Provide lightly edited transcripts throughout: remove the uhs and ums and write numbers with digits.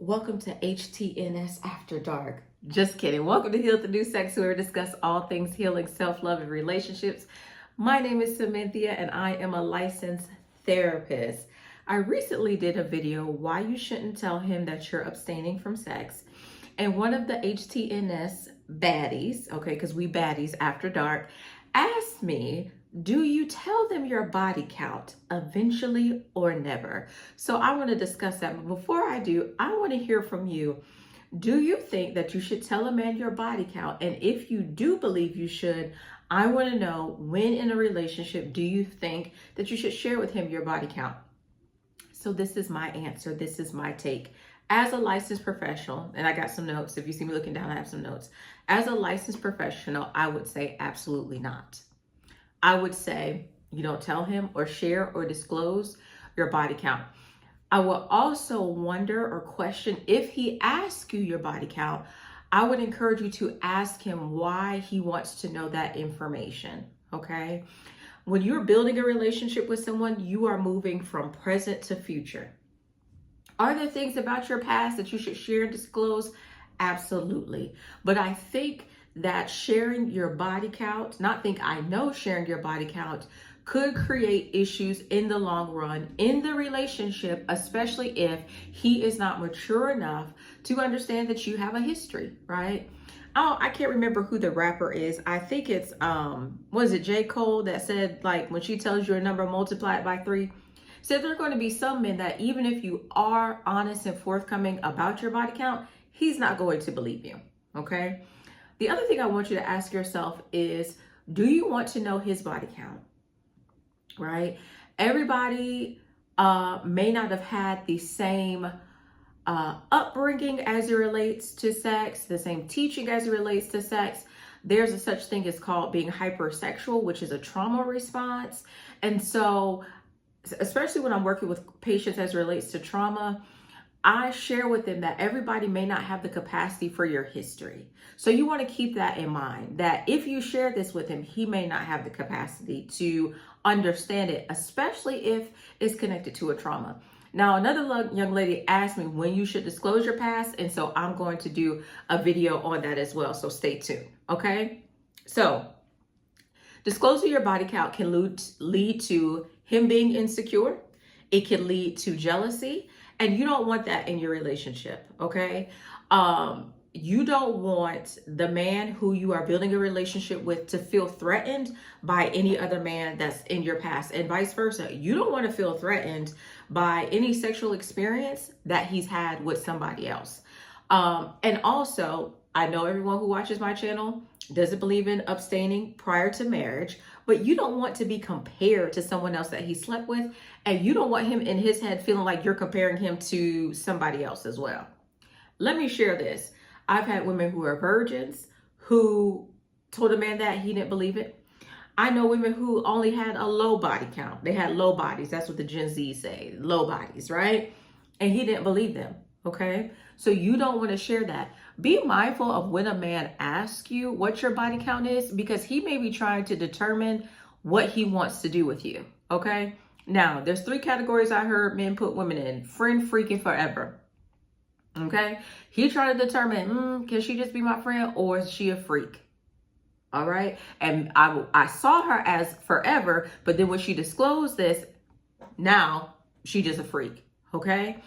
Welcome to HTNS After Dark. Just kidding. Welcome to Heal the New Sex, where we discuss all things healing, self-love, and relationships. My name is Samantha, and I am a licensed therapist. I recently did a video, why you shouldn't tell him that you're abstaining from sex. And one of the HTNS baddies, okay, because we baddies after dark, asked me, do you tell them your body count eventually or never? So I want to discuss that. But before I do, I want to hear from you. Do you think that you should tell a man your body count? And if you do believe you should, I want to know, when in a relationship do you think that you should share with him your body count? So this is my answer. This is my take. As a licensed professional, and I got some notes. If you see me looking down, I have some notes. As a licensed professional, I would say absolutely not. I would say you don't tell him or share or disclose your body count. I will also wonder or question, if he asks you your body count, I would encourage you to ask him why he wants to know that information, okay? When you're building a relationship with someone, you are moving from present to future. Are there things about your past that you should share and disclose? Absolutely. But I think that sharing your body count, I know sharing your body count could create issues in the long run in the relationship, especially if he is not mature enough to understand that you have a history, right? Oh, I can't remember who the rapper is. I think it's, was it J. Cole that said, like, when she tells you a number, multiply it by 3? So there are going to be some men that even if you are honest and forthcoming about your body count, he's not going to believe you, okay? The other thing I want you to ask yourself is, do you want to know his body count, right? Everybody may not have had the same upbringing as it relates to sex, the same teaching as it relates to sex. There's a such thing as called being hypersexual, which is a trauma response. And so, especially when I'm working with patients as it relates to trauma, I share with them that everybody may not have the capacity for your history. So you want to keep that in mind, that if you share this with him, he may not have the capacity to understand it, especially if it's connected to a trauma. Now, another young lady asked me when you should disclose your past, and so I'm going to do a video on that as well, so stay tuned, okay? So, disclosing your body count can lead to him being insecure. It can lead to jealousy, and you don't want that in your relationship, okay? You don't want the man who you are building a relationship with to feel threatened by any other man that's in your past, and vice versa. You don't want to feel threatened by any sexual experience that he's had with somebody else. And also, I know everyone who watches my channel doesn't believe in abstaining prior to marriage, but you don't want to be compared to someone else that he slept with, and you don't want him in his head feeling like you're comparing him to somebody else as well. Let me share this. I've had women who are virgins who told a man that he didn't believe it. I know women who only had a low body count. They had low bodies. That's what the Gen Z say, low bodies, right? And he didn't believe them, okay? So you don't want to share that. Be mindful of when a man asks you what your body count is, because he may be trying to determine what he wants to do with you, okay? Now, there's 3 categories I heard men put women in: friend, freak, and forever. Okay, he tried to determine, can she just be my friend, or is she a freak? All right, and I saw her as forever, but then when she disclosed this, now she's just a freak. Okay,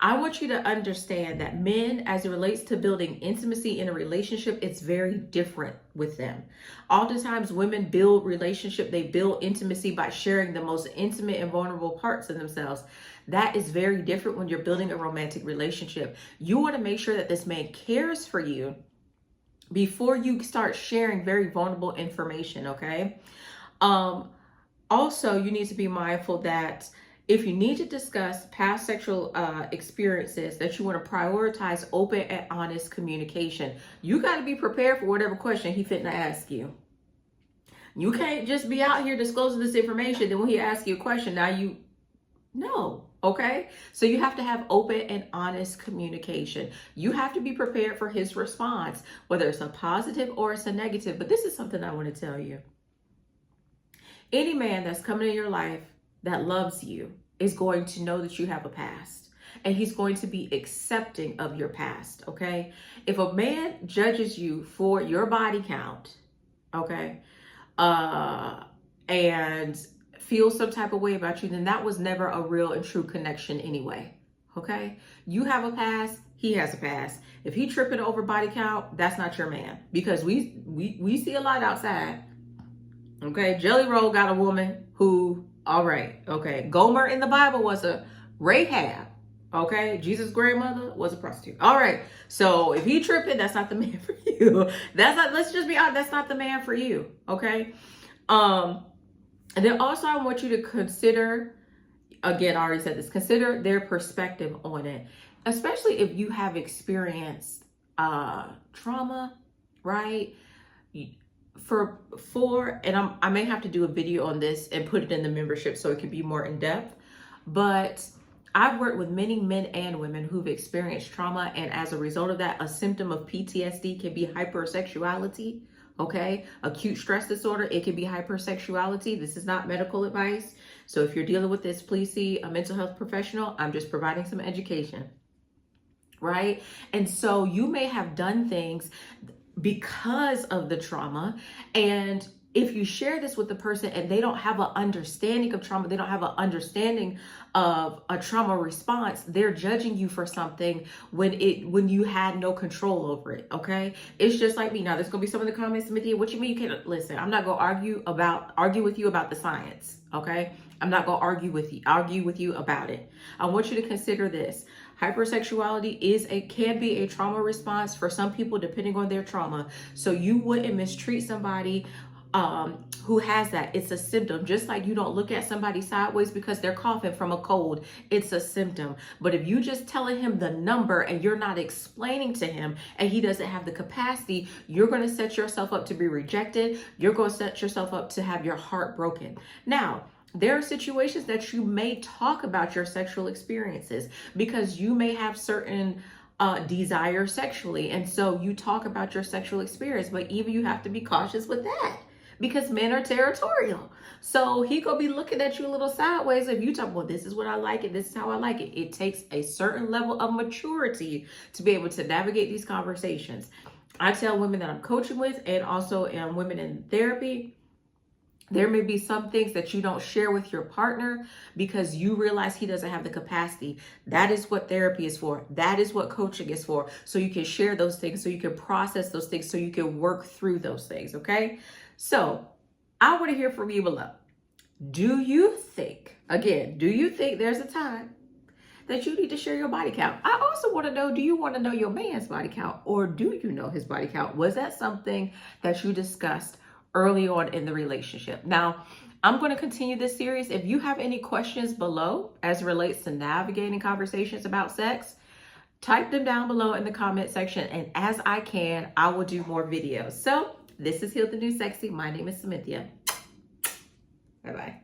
I want you to understand that men, as it relates to building intimacy in a relationship, it's very different with them. Oftentimes, women build relationship, they build intimacy by sharing the most intimate and vulnerable parts of themselves. That is very different when you're building a romantic relationship. You want to make sure that this man cares for you before you start sharing very vulnerable information, okay? Also, you need to be mindful that if you need to discuss past sexual experiences, that you want to prioritize open and honest communication. You got to be prepared for whatever question he finna ask you. You can't just be out here disclosing this information, then when he asks you a question, now you know, okay? So you have to have open and honest communication. You have to be prepared for his response, whether it's a positive or it's a negative. But this is something I want to tell you. Any man that's coming in your life that loves you is going to know that you have a past. and he's going to be accepting of your past, okay? If a man judges you for your body count, okay, and feels some type of way about you, then that was never a real and true connection anyway, okay? You have a past, he has a past. If he tripping over body count, that's not your man, because we see a lot outside, okay? Jelly Roll got a woman who, all right, okay, Gomer in the Bible was a Rahab, okay? Jesus' grandmother was a prostitute. All right, so if he tripping, that's not the man for you. That's not, let's just be honest, that's not the man for you, okay? And then also I want you to consider, again, I already said this, consider their perspective on it, especially if you have experienced trauma, right? And I may have to do a video on this and put it in the membership so it can be more in depth, but I've worked with many men and women who've experienced trauma, and as a result of that, a symptom of PTSD can be hypersexuality, okay? Acute stress disorder, it can be hypersexuality. This is not medical advice. So if you're dealing with this, please see a mental health professional. I'm just providing some education, right? And so you may have done things because of the trauma, and if you share this with the person and they don't have an understanding of trauma, they don't have an understanding of a trauma response, they're judging you for something when you had no control over it, okay? It's just like me. Now, there's gonna be some in the comments, Cynthia, what you mean you can't listen? I'm not gonna argue with you about the science, okay? I'm not gonna argue with you about it. I want you to consider this. Hypersexuality can be a trauma response for some people depending on their trauma. So you wouldn't mistreat somebody who has that. It's a symptom. Just like you don't look at somebody sideways because they're coughing from a cold, it's a symptom. But if you just telling him the number and you're not explaining to him and he doesn't have the capacity, you're going to set yourself up to be rejected. You're going to set yourself up to have your heart broken. Now, there are situations that you may talk about your sexual experiences because you may have certain desire sexually. And so you talk about your sexual experience, but even you have to be cautious with that, because men are territorial. So he gonna be looking at you a little sideways if you talk, well, this is what I like it, this is how I like it. It takes a certain level of maturity to be able to navigate these conversations. I tell women that I'm coaching with, and also women in therapy, there may be some things that you don't share with your partner because you realize he doesn't have the capacity. That is what therapy is for. That is what coaching is for. So you can share those things, so you can process those things, so you can work through those things, okay? So I want to hear from you below. Do you think there's a time that you need to share your body count? I also want to know, do you want to know your man's body count, or do you know his body count? Was that something that you discussed early on in the relationship? Now, I'm going to continue this series. If you have any questions below as it relates to navigating conversations about sex, type them down below in the comment section, and as I can, I will do more videos. So this is Heal the New Sexy. My name is Cynthia. Bye-bye.